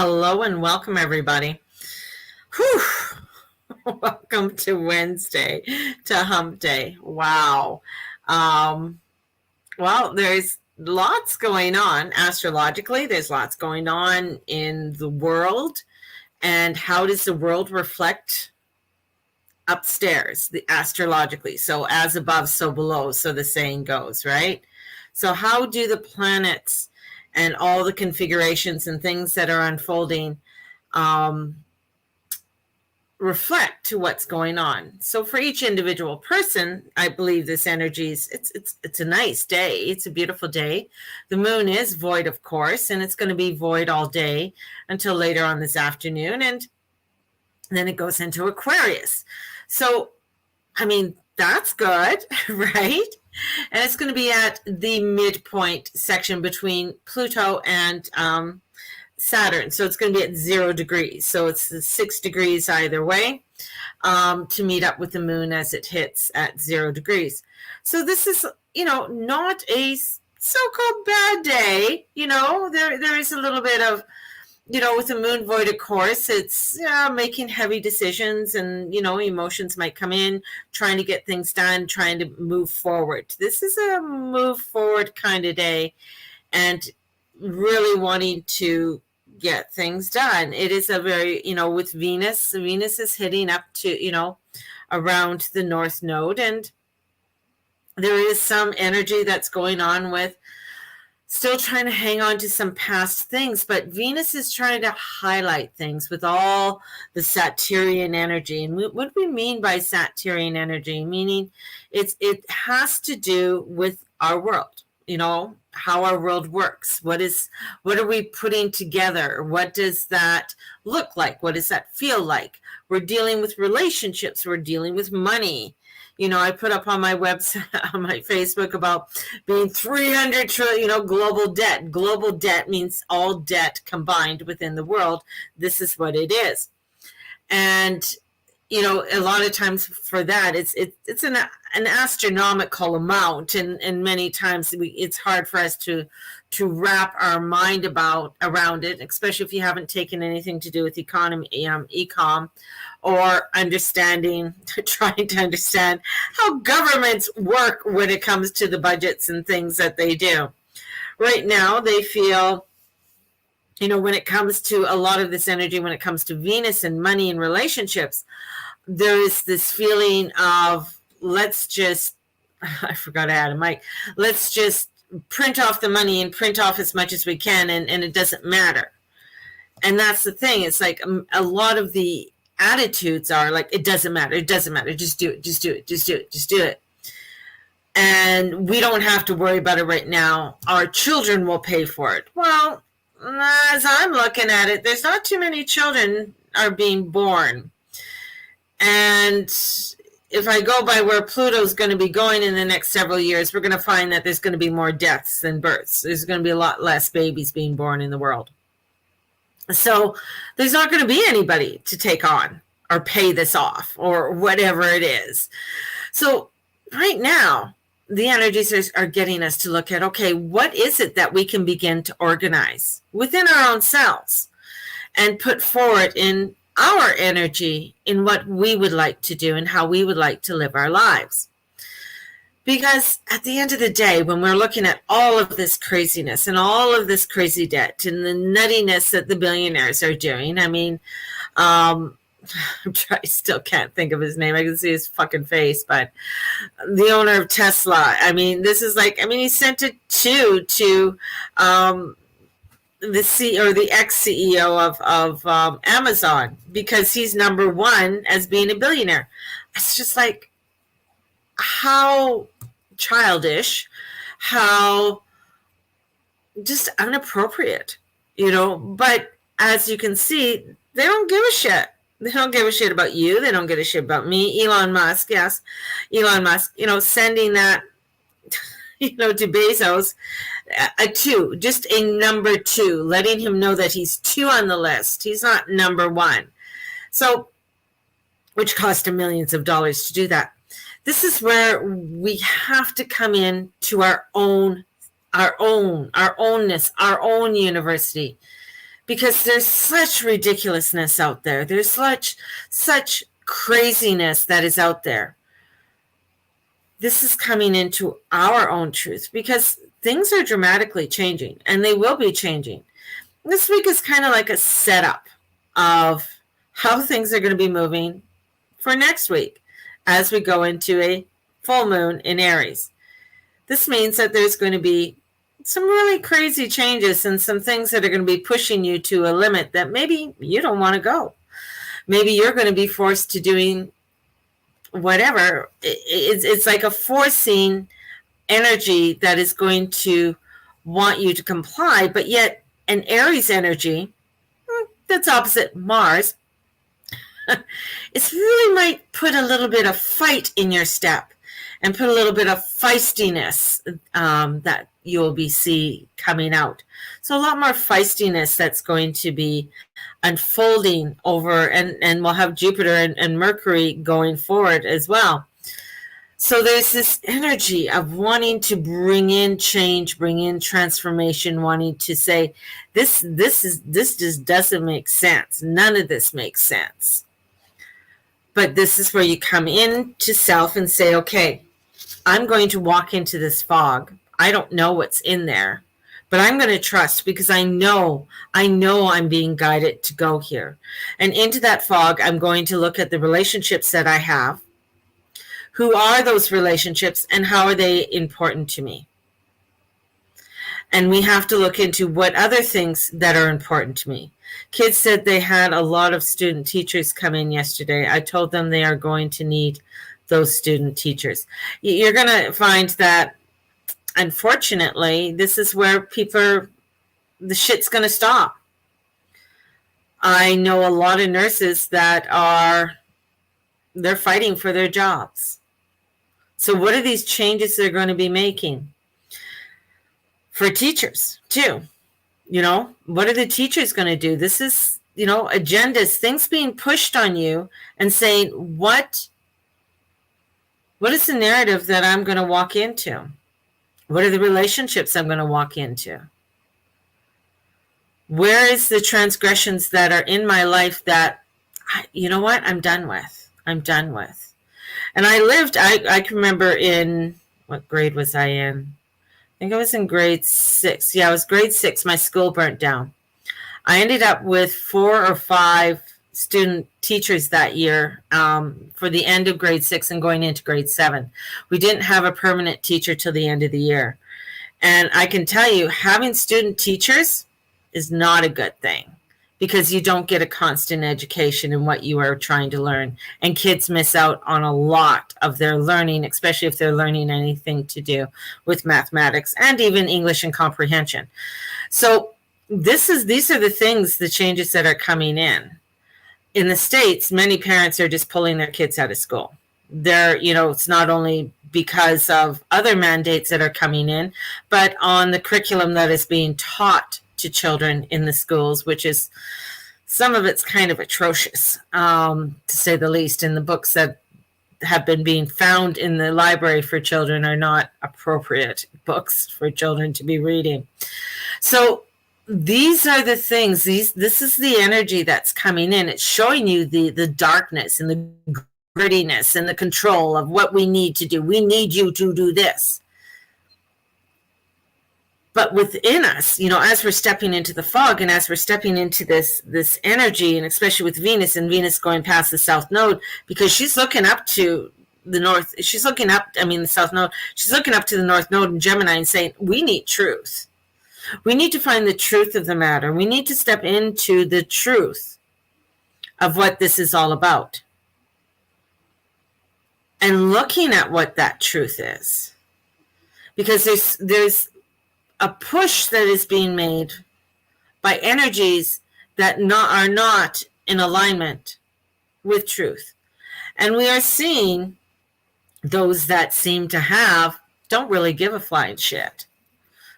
Hello and welcome, everybody. Whew. Welcome to Wednesday, to Hump Day. Wow. Um, well, there's lots going on astrologically. There's lots going on in the world. And how does the world reflect upstairs, the astrologically? So as above, so below. So the saying goes, right? So how do the planets and all the configurations and things that are unfolding um, reflect to what's going on? So for each individual person, I believe this energy is it's a nice day. It's a beautiful day. The moon is void, of course, and it's going to be void all day until later on this afternoon, and then it goes into Aquarius. So I mean, that's good, right? And it's going to be at the midpoint section between Pluto and Saturn. So it's going to be at 0 degrees. So it's 6 degrees either way to meet up with the moon as it hits at 0 degrees. So this is, not a so-called bad day. There is a little bit of, with the moon void, of course, it's making heavy decisions and, emotions might come in, trying to get things done, trying to move forward. This is a move forward kind of day and really wanting to get things done. It is a very, with Venus is hitting up to, around the North Node, and there is some energy that's going on with still trying to hang on to some past things, but Venus is trying to highlight things with all the Saturnian energy. And what we mean by Saturnian energy, meaning it has to do with our world, how our world works. What are we putting together? What does that look like? What does that feel like? We're dealing with relationships. We're dealing with money. I put up on my website, on my Facebook, about being 300 trillion, global debt. Global debt means all debt combined within the world. This is what it is. And, a lot of times for that, it's an astronomical amount. And many times it's hard for us to wrap our mind around it, especially if you haven't taken anything to do with economy, econ, or trying to understand how governments work when it comes to the budgets and things that they do. Right now, they feel, when it comes to a lot of this energy, when it comes to Venus and money and relationships, there is this feeling of, I forgot to add a mic, let's just print off the money and print off as much as we can, and it doesn't matter. And that's the thing. It's like a lot of the attitudes are like, it doesn't matter, just do it. And we don't have to worry about it right now. Our children will pay for it. Well, as I'm looking at it, there's not too many children are being born. And if I go by where Pluto's going to be going in the next several years, we're going to find that there's going to be more deaths than births. There's going to be a lot less babies being born in the world. So there's not going to be anybody to take on or pay this off or whatever it is. So right now, the energies are getting us to look at, okay, what is it that we can begin to organize within our own selves and put forward in our energy in what we would like to do and how we would like to live our lives. Because at the end of the day, when we're looking at all of this craziness and all of this crazy debt and the nuttiness that the billionaires are doing, I mean, I still can't think of his name. I can see his fucking face, but the owner of Tesla, I mean, this is like, he sent it to the ex-CEO of Amazon, because he's number one as being a billionaire. It's just like, how childish, how just inappropriate, but as you can see, they don't give a shit. They don't give a shit about you. They don't give a shit about me. Elon Musk, sending that, to Bezos, just a number 2, letting him know that he's 2 on the list. He's not number 1. So, which cost him millions of dollars to do that. This is where we have to come in to our ownness, our own university, because there's such ridiculousness out there. There's such craziness that is out there. This is coming into our own truth because things are dramatically changing, and they will be changing. This week is kind of like a setup of how things are going to be moving for next week as we go into a full moon in Aries. This means that there's going to be some really crazy changes and some things that are going to be pushing you to a limit that maybe you don't want to go. Maybe you're going to be forced to doing whatever. It's like a forcing energy that is going to want you to comply, but yet an Aries energy that's opposite Mars, it really might put a little bit of fight in your step and put a little bit of feistiness that you'll see coming out. So a lot more feistiness that's going to be unfolding over, and we'll have Jupiter and Mercury going forward as well. So there's this energy of wanting to bring in change, bring in transformation, wanting to say, this just doesn't make sense. None of this makes sense. But this is where you come into self and say, okay, I'm going to walk into this fog. I don't know what's in there, but I'm going to trust because I know I'm being guided to go here. And into that fog, I'm going to look at the relationships that I have. Who are those relationships and how are they important to me? And we have to look into what other things that are important to me. Kids said they had a lot of student teachers come in yesterday. I told them they are going to need those student teachers. You're going to find that, unfortunately, this is where the shit's going to stop. I know a lot of nurses that they're fighting for their jobs. So what are these changes they're going to be making? For teachers, too. What are the teachers going to do? This is, agendas, things being pushed on you and saying, what is the narrative that I'm going to walk into? What are the relationships I'm going to walk into? Where is the transgressions that are in my life that, I'm done with. And I can remember what grade was I in? I think I was in grade 6. Yeah, I was grade 6. My school burnt down. I ended up with 4 or 5 student teachers that year for the end of grade 6 and going into grade 7. We didn't have a permanent teacher till the end of the year. And I can tell you, having student teachers is not a good thing because you don't get a constant education in what you are trying to learn. And kids miss out on a lot of their learning, especially if they're learning anything to do with mathematics and even English and comprehension. So these are the things, the changes that are coming in. In the States, many parents are just pulling their kids out of school. It's not only because of other mandates that are coming in, but on the curriculum that is being taught to children in the schools, which is, some of it's kind of atrocious, to say the least. And the books that have been being found in the library for children are not appropriate books for children to be reading. So these are the things, this is the energy that's coming in. It's showing you the darkness and the grittiness and the control of what we need to do. We need you to do this. But within us, as we're stepping into the fog and as we're stepping into this energy, and especially with Venus, and Venus going past the South Node, because she's looking up to the North, the South Node, she's looking up to the North Node in Gemini and saying, we need truth. We need to find the truth of the matter. We need to step into the truth of what this is all about. And looking at what that truth is. Because there's a push that is being made by energies that are not in alignment with truth. And we are seeing those that seem to don't really give a flying shit.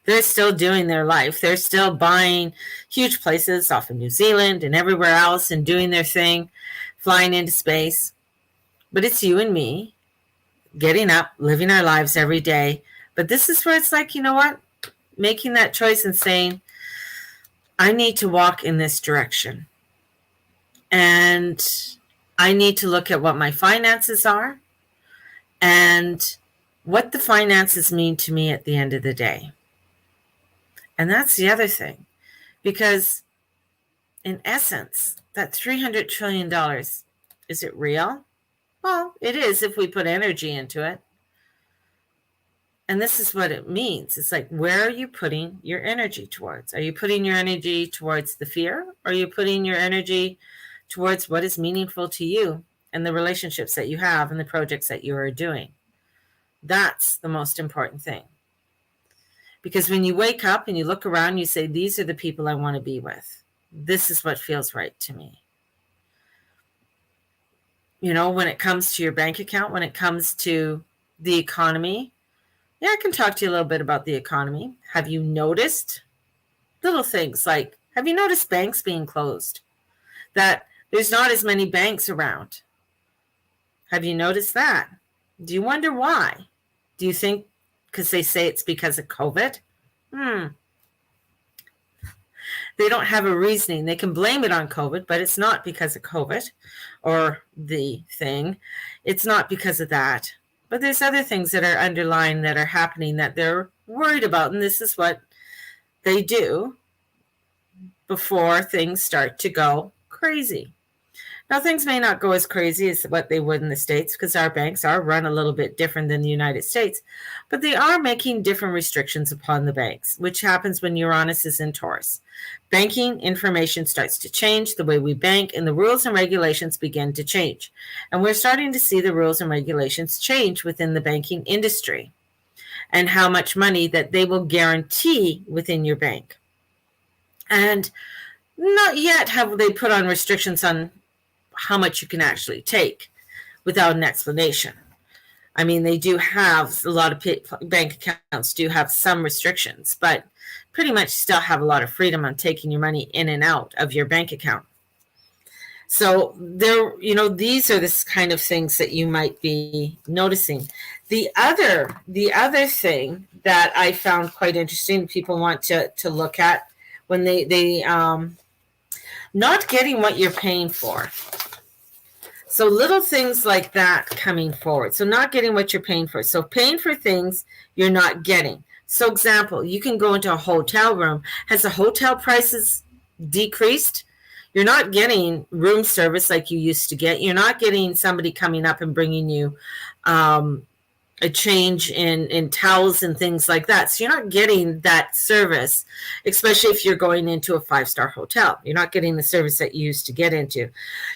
They're still doing their life. They're still buying huge places off of New Zealand and everywhere else and doing their thing, flying into space. But it's you and me getting up, living our lives every day. But this is where it's like, you know what? Making that choice and saying, I need to walk in this direction. And I need to look at what my finances are and what the finances mean to me at the end of the day. And that's the other thing, because in essence, that $300 trillion, is it real? Well, it is if we put energy into it. And this is what it means. It's like, where are you putting your energy towards? Are you putting your energy towards the fear? Or are you putting your energy towards what is meaningful to you and the relationships that you have and the projects that you are doing? That's the most important thing. Because when you wake up and you look around, you say, these are the people I want to be with. This is what feels right to me. You know, when it comes to your bank account, when it comes to the economy, yeah, I can talk to you a little bit about the economy. Have you noticed little things like, have you noticed banks being closed? That there's not as many banks around. Have you noticed that? Do you wonder why? Do you think because they say it's because of COVID? They don't have a reasoning. They can blame it on COVID, but it's not because of COVID or the thing. It's not because of that. But there's other things that are underlying that are happening that they're worried about. And this is what they do before things start to go crazy. Now, things may not go as crazy as what they would in the States because our banks are run a little bit different than the United States, but they are making different restrictions upon the banks, which happens when Uranus is in Taurus. Banking information starts to change, the way we bank, and the rules and regulations begin to change. And we're starting to see the rules and regulations change within the banking industry and how much money that they will guarantee within your bank. And not yet have they put on restrictions on how much you can actually take without an explanation. I mean, they do have a lot of bank accounts do have some restrictions, but pretty much still have a lot of freedom on taking your money in and out of your bank account. So there, you know, these are the kind of things that you might be noticing. The other thing that I found quite interesting, people want to look at when they not getting what you're paying for. So little things like that coming forward. So not getting what you're paying for. So paying for things you're not getting. So example, you can go into a hotel room. Has the hotel prices decreased? You're not getting room service like you used to get. You're not getting somebody coming up and bringing you a change in towels and things like that. So you're not getting that service, especially if you're going into a 5-star hotel. You're not getting the service that you used to get into.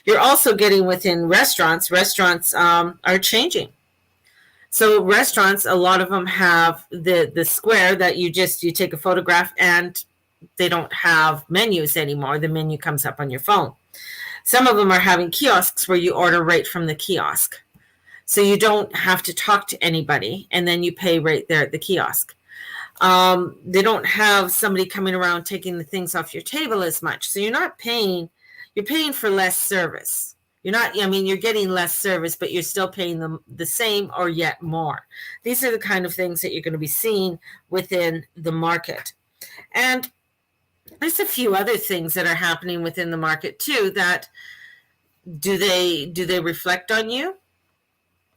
You're also getting within restaurants. Restaurants are changing. So restaurants, a lot of them have the square that you take a photograph and they don't have menus anymore. The menu comes up on your phone. Some of them are having kiosks where you order right from the kiosk. So you don't have to talk to anybody, and then you pay right there at the kiosk. They don't have somebody coming around taking the things off your table as much. So you're not paying, you're paying for less service. You're not, I mean, you're getting less service, but you're still paying them the same or yet more. These are the kind of things that you're going to be seeing within the market. And there's a few other things that are happening within the market too that do they reflect on you?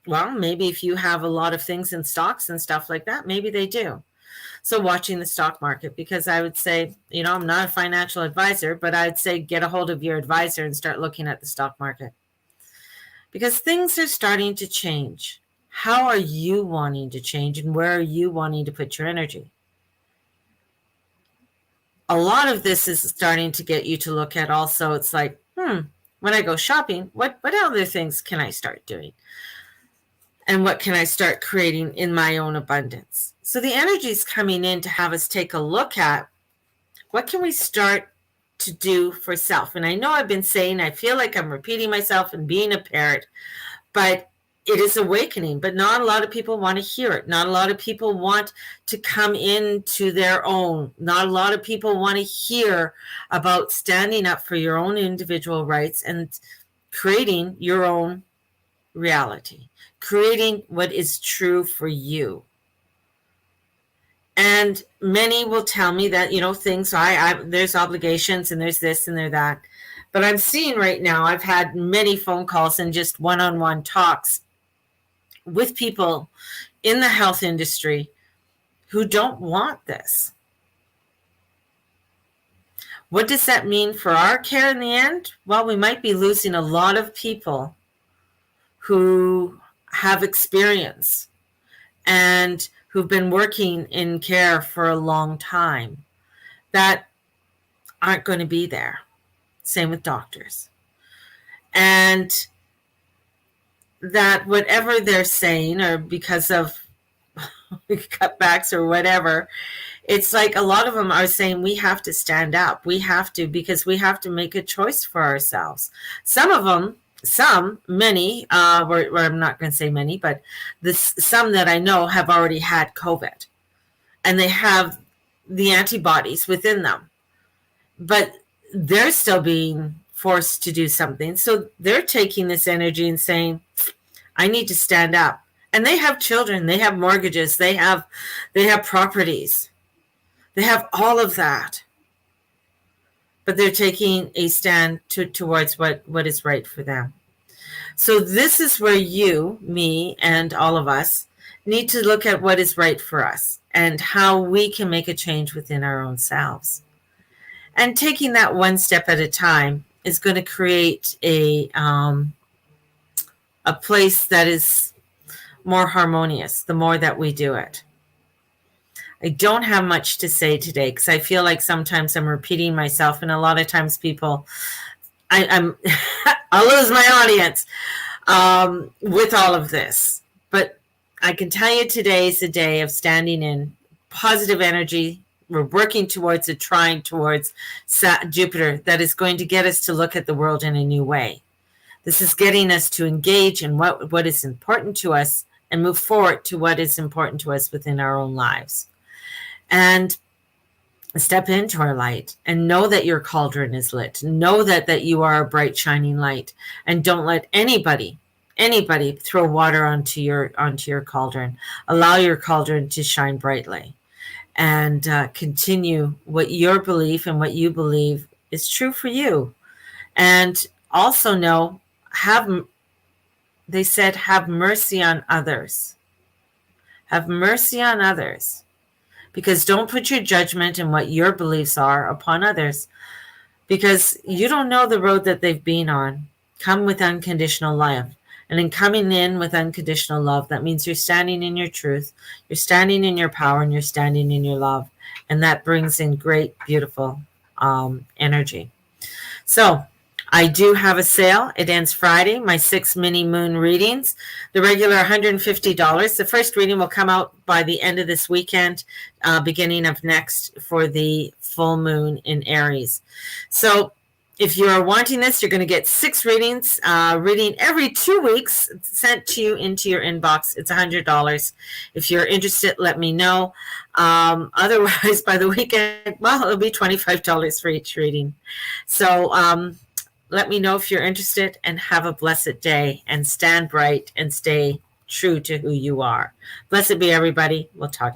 Well, maybe if you have a lot of things in stocks and stuff like that, maybe they do. So watching the stock market, because I would say, you know, I'm not a financial advisor, but I'd say get a hold of your advisor and start looking at the stock market. Because things are starting to change. How are you wanting to change and where are you wanting to put your energy? A lot of this is starting to get you to look at also, it's like, when I go shopping, what other things can I start doing? And what can I start creating in my own abundance? So the energy is coming in to have us take a look at what can we start to do for self. And I know I've been saying, I feel like I'm repeating myself and being a parrot, but it is awakening. But not a lot of people want to hear it. Not a lot of people want to come into their own. Not a lot of people want to hear about standing up for your own individual rights and creating your own reality. Creating what is true for you. And many will tell me that, things, there's obligations and there's this and there's that. But I'm seeing right now, I've had many phone calls and just one-on-one talks with people in the health industry who don't want this. What does that mean for our care in the end? Well, we might be losing a lot of people who have experience and who've been working in care for a long time that aren't going to be there. Same with doctors. And that whatever they're saying, or because of cutbacks or whatever, it's like a lot of them are saying we have to stand up. We have to, because we have to make a choice for ourselves. Some of them, many, or I'm not going to say many, but some that I know have already had COVID and they have the antibodies within them, but they're still being forced to do something. So they're taking this energy and saying, I need to stand up. And they have children, they have mortgages, they have properties. They have all of that. But they're taking a stand towards what is right for them. So this is where you, me, and all of us need to look at what is right for us and how we can make a change within our own selves. And taking that one step at a time is going to create a place that is more harmonious the more that we do it. I don't have much to say today because I feel like sometimes I'm repeating myself, and a lot of times people, I'll lose my audience with all of this. But I can tell you today is a day of standing in positive energy. We're working towards it, trying towards Jupiter, that is going to get us to look at the world in a new way. This is getting us to engage in what is important to us and move forward to what is important to us within our own lives. And step into our light and know that your cauldron is lit. Know that you are a bright, shining light. And don't let anybody throw water onto your cauldron. Allow your cauldron to shine brightly. And continue what your belief and what you believe is true for you. And also know, they said, have mercy on others. Have mercy on others. Because don't put your judgment and what your beliefs are upon others. Because you don't know the road that they've been on. Come with unconditional love. And in coming in with unconditional love, that means you're standing in your truth, you're standing in your power, and you're standing in your love. And that brings in great, beautiful energy. So I do have a sale. It ends Friday, my 6 mini moon readings. The regular $150. The first reading will come out by the end of this weekend, beginning of next, for the full moon in Aries. So if you are wanting this, you're going to get 6 readings, reading every 2 weeks, sent to you into your inbox. It's $100. If you're interested, let me know. Otherwise, by the weekend, well, it'll be $25 for each reading. So let me know if you're interested, and have a blessed day, and stand bright and stay true to who you are. Blessed be everybody. We'll talk.